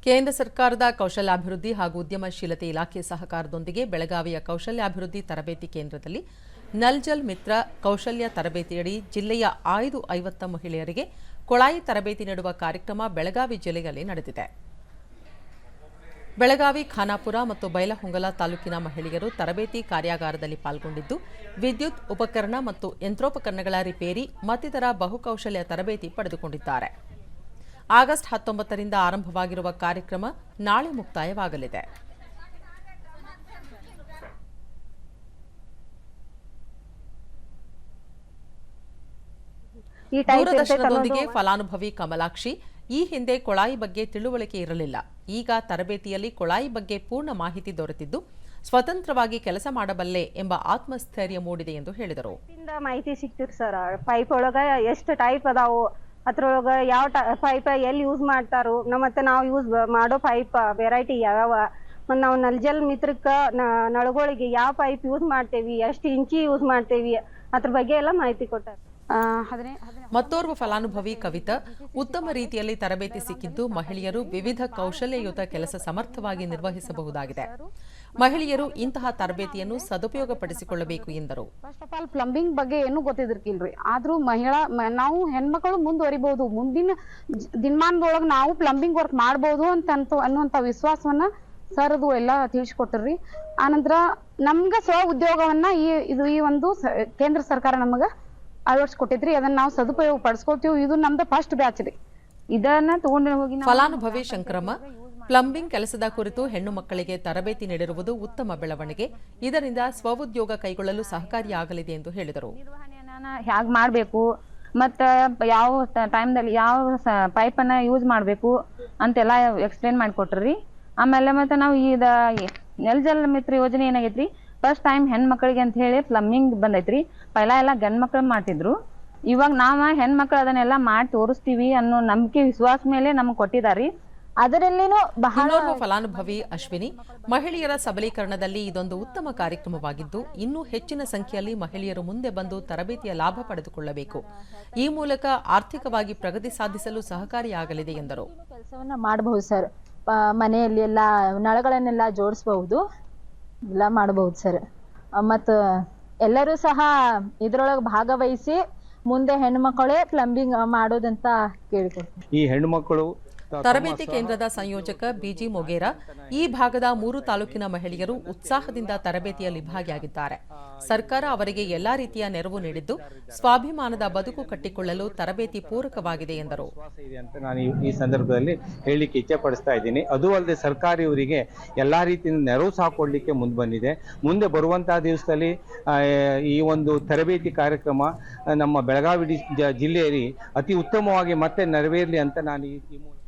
ಕೇಂದ್ರ ಸರ್ಕಾರದ ಕೌಶಲ್ಯಾಭಿವೃದ್ಧಿ ಹಾಗೂ ಉದ್ಯಮಶೀಲತೆ ಇಲಾಖೆ ಸಹಕಾರದೊಂದಿಗೆ ಬೆಳಗಾವಿಯ ಕೌಶಲ್ಯಾಭಿವೃದ್ಧಿ ತರಬೇತಿ ಕೇಂದ್ರದಲ್ಲಿ ನಲ್ ಜಲ್ ಮಿತ್ರ ಕೌಶಲ್ಯ ತರಬೇತಿಯಡಿ ಜಿಲ್ಲೆಯ 550 ಮಹಿಳೆಯರಿಗೆ ಕೊಳಾಯಿ ತರಬೇತಿ ನೀಡುವ ಕಾರ್ಯಕ್ರಮ ಬೆಳಗಾವಿ ಜಿಲ್ಲೆಯಲ್ಲಿ ನಡೆದಿದೆ. ಬೆಳಗಾವಿ, ಖಾನಾಪುರ ಮತ್ತು ಬೈಲಹೊಂಗಲ ತಾಲೂಕಿನ ಮಹಿಳೆಯರು ತರಬೇತಿ ಕಾರ್ಯಾಗಾರದಲ್ಲಿ ಪಾಲ್ಗೊಂಡಿದ್ದು, ವಿದ್ಯುತ್ ಉಪಕರಣ ಮತ್ತು ಯಂತ್ರೋಪಕರಣಗಳ ರಿಪೇರಿ ಮತ್ತಿತರ ಬಹುಕೌಶಲ್ಯ ತರಬೇತಿ ಪಡೆದುಕೊಂಡಿದ್ದಾರೆ. ಆಗಸ್ಟ್ 19ರಿಂದ ಆರಂಭವಾಗಿರುವ ಕಾರ್ಯಕ್ರಮ ನಾಳೆ ಮುಕ್ತಾಯವಾಗಲಿದೆ. ದೂರದರ್ಶನದೊಂದಿಗೆ ಫಲಾನುಭವಿ ಕಮಲಾಕ್ಷಿ, ಈ ಹಿಂದೆ ಕೊಳಾಯಿ ಬಗ್ಗೆ ತಿಳುವಳಿಕೆ ಇರಲಿಲ್ಲ. ಈಗ ತರಬೇತಿಯಲ್ಲಿ ಕೊಳಾಯಿ ಬಗ್ಗೆ ಪೂರ್ಣ ಮಾಹಿತಿ ದೊರೆತಿದ್ದು ಸ್ವತಂತ್ರವಾಗಿ ಕೆಲಸ ಮಾಡಬಲ್ಲೆ ಎಂಬ ಆತ್ಮಸ್ಥೈರ್ಯ ಮೂಡಿದೆ ಎಂದು ಹೇಳಿದರು. ಮಾಹಿತಿ ಸಿಗ್ತಿರ್ ಸರ್, ಪೈಪ್ ಒಳಗ ಎಷ್ಟು ಟೈಪ್ ಅದಾವು, ಅದ್ರೊಳಗ ಯಾವ ಪೈಪ್ ಎಲ್ಲಿ ಯೂಸ್ ಮಾಡ್ತಾರೋ, ಮತ್ತೆ ನಾವು ಯೂಸ್ ಮಾಡೋ ಪೈಪ್ ವೆರೈಟಿ ಯಾವ್ಯಾವ, ಮತ್ತು ನಾವು ನಲ್ ಜಲ್ ಮಿತ್ರಕ್ಕ ನಳಗಳಿಗೆ ಯಾವ ಪೈಪ್ ಯೂಸ್ ಮಾಡ್ತೇವಿ, ಎಷ್ಟು ಇಂಚಿ ಯೂಸ್ ಮಾಡ್ತೇವಿ, ಅದ್ರ ಬಗ್ಗೆ ಎಲ್ಲ ಮಾಹಿತಿ ಕೊಟ್ಟಾರೆ. ಮತ್ತೋರ್ವ ಫಲಾನುಭವಿ ಕವಿತಾ, ಉತ್ತಮ ರೀತಿಯಲ್ಲಿ ತರಬೇತಿ ಸಿಕ್ಕಿದ್ದು ಮಹಿಳೆಯರು ವಿವಿಧ ಕೌಶಲ್ಯಯುತ ಕೆಲಸ ಸಮರ್ಥವಾಗಿ ನಿರ್ವಹಿಸಬಹುದಾಗಿದೆ. ಮಹಿಳೆಯರು ಇಂತಹ ತರಬೇತಿಯನ್ನು ಸದುಪಯೋಗಪಡಿಸಿಕೊಳ್ಳಬೇಕು ಎಂದರು. ಫಸ್ಟ್ ಆಫ್ ಆಲ್ ಪ್ಲಂಬಿಂಗ್ ಬಗ್ಗೆ ಏನು ಗೊತ್ತಿದ್ರಿಕಿಲ್ರಿ, ಆದ್ರೂ ನಾವು ಹೆಣ್ಮಕ್ಳು ಮುಂದುವರಿಬಹುದು, ಮುಂದಿನ ದಿನಮಾನದೊಳಗೆ ನಾವು ಪ್ಲಂಬಿಂಗ್ ವರ್ಕ್ ಮಾಡಬಹುದು ಅನ್ನುವಂತ ವಿಶ್ವಾಸವನ್ನ ಸರ್ದು ಎಲ್ಲ ತಿಳಿಸ್ಕೊಟ್ರಿ. ಆನಂತರ ನಮ್ಗ ಸ್ವ ಉದ್ಯೋಗವನ್ನ ಈ ಒಂದು ಕೇಂದ್ರ ಸರ್ಕಾರ ನಮಗ ಅಳವಡಿಸ್ಕೊಟ್ಟಿದ್ರಿ, ಅದನ್ನ ನಾವು ಸದುಪಯೋಗ ಪಡಿಸ್ಕೊಳ್ತೀವಿ. ಇದು ನಮ್ದು ಫಸ್ಟ್ ಬ್ಯಾಚ್ ರೀ. ಇದನ್ನ ತಗೊಂಡು ಹೋಗಿ ಫಲಾನುಭವಿ ಶಂಕರಮ್ಮ, ಪ್ಲಂಬಿಂಗ್ ಕೆಲಸದ ಕುರಿತು ಹೆಣ್ಣು ಮಕ್ಕಳಿಗೆ ತರಬೇತಿ ನೀಡಿರುವುದು ಉತ್ತಮ ಬೆಳವಣಿಗೆ, ಇದರಿಂದ ಸ್ವಉದ್ಯೋಗ ಕೈಗೊಳ್ಳಲು ಸಹಕಾರಿಯಾಗಲಿದೆ ಎಂದು ಹೇಳಿದರು. ನಿರ್ವಹಣೆಯನ್ನ ಹೇಗೆ ಮಾಡಬೇಕು, ಮತ್ತು ಯಾವ ಟೈಮ್ದಲ್ಲಿ ಯಾವ ಪೈಪನ್ನು ಯೂಸ್ ಮಾಡಬೇಕು ಅಂತೆಲ್ಲ ಎಕ್ಸ್ಪ್ಲೇನ್ ಮಾಡಿಕೊಟ್ರಿ. ಆಮೇಲೆ ಮತ್ತೆ ನಾವು ನಲ್ ಜಲ್ ಮಿತ್ರ ಯೋಜನೆ ಏನಾಗೈತ್ರಿ, ಫಸ್ಟ್ ಟೈಮ್ ಹೆಣ್ಮಕ್ಳಿಗೆ ಅಂತ ಹೇಳಿ ಪ್ಲಂಬಿಂಗ್ ಬಂದೈತ್ರಿ. ಪೈಲ ಎಲ್ಲ ಗಂಡ್ ಮಕ್ಳು ಮಾಡ್ತಿದ್ರು, ಇವಾಗ ನಾವ ಹೆಣ್ಮಕ್ಳು ಅದನ್ನೆಲ್ಲ ಮಾಡಿ ತೋರಿಸ್ತೀವಿ ಅನ್ನೋ ನಂಬಿಕೆ ವಿಶ್ವಾಸ ಮೇಲೆ ನಮ್ಗೆ ಕೊಟ್ಟಿದಾರಿ. ಅದರಲ್ಲಿನೂ ಬಹಳ ಫಲಾನುಭವಿ ಅಶ್ವಿನಿ, ಮಹಿಳೆಯರ ಸಬಲೀಕರಣದಲ್ಲಿ ಇದೊಂದು ಉತ್ತಮ ಕಾರ್ಯಕ್ರಮವಾಗಿದ್ದು ಇನ್ನೂ ಹೆಚ್ಚಿನ ಸಂಖ್ಯೆಯಲ್ಲಿ ಮಹಿಳೆಯರು ಮುಂದೆ ಬಂದು ತರಬೇತಿಯ ಲಾಭ ಪಡೆದುಕೊಳ್ಳಬೇಕು. ಈ ಮೂಲಕ ಆರ್ಥಿಕವಾಗಿ ಪ್ರಗತಿ ಸಾಧಿಸಲು ಸಹಕಾರಿಯಾಗಲಿದೆ ಎಂದರು. ಕೆಲಸವನ್ನ ಮಾಡಬಹುದು ಸರ್, ಮನೆಯಲ್ಲಿ ಎಲ್ಲ ನಳಗಳನ್ನೆಲ್ಲ ಜೋಡಿಸಬಹುದು, ಎಲ್ಲ ಮಾಡಬಹುದು ಸರ್. ಮತ್ತು ಎಲ್ಲರೂ ಸಹ ಇದರೊಳಗೆ ಭಾಗವಹಿಸಿ ಮುಂದೆ ಹೆಣ್ಮಕ್ಕಳೇ ಪ್ಲಂಬಿಂಗ್ ಮಾಡೋದಂತ ಕೇಳಿಕೊಡ್ತೀನಿ. ಈ ಹೆಣ್ಮಕ್ಕಳು ತರಬೇತಿ ಕೇಂದ್ರದ ಸಂಯೋಜಕ ಬಿಜಿ ಮೊಗೇರಾ, ಈ ಭಾಗದ 3 ತಾಲೂಕಿನ ಮಹಿಳೆಯರು ಉತ್ಸಾಹದಿಂದ ತರಬೇತಿಯಲ್ಲಿ ಭಾಗಿಯಾಗಿದ್ದಾರೆ. ಸರ್ಕಾರ ಅವರಿಗೆ ಎಲ್ಲಾ ರೀತಿಯ ನೆರವು ನೀಡಿದ್ದು ಸ್ವಾಭಿಮಾನದ ಬದುಕು ಕಟ್ಟಿಕೊಳ್ಳಲು ತರಬೇತಿ ಪೂರಕವಾಗಿದೆ ಎಂದರು. ನಾನು ಈ ಸಂದರ್ಭದಲ್ಲಿ ಹೇಳಲಿಕ್ಕೆ ಇಚ್ಛೆ ಪಡಿಸ್ತಾ ಇದ್ದೀನಿ. ಅದು ಅಲ್ಲದೆ ಸರ್ಕಾರ ಇವರಿಗೆ ಎಲ್ಲಾ ರೀತಿಯಿಂದ ನೆರವು ಸಹ ಕೊಡಲಿಕ್ಕೆ ಮುಂದೆ ಬಂದಿದೆ. ಮುಂದೆ ಬರುವಂತಹ ದಿವಸದಲ್ಲಿ ಈ ಒಂದು ತರಬೇತಿ ಕಾರ್ಯಕ್ರಮ ನಮ್ಮ ಬೆಳಗಾವಿ ಜಿಲ್ಲೆಯಲ್ಲಿ ಅತಿ ಉತ್ತಮವಾಗಿ ಮತ್ತೆ ನೆರವೇರಲಿ ಅಂತ ನಾನು ಈ ಮೂಲಕ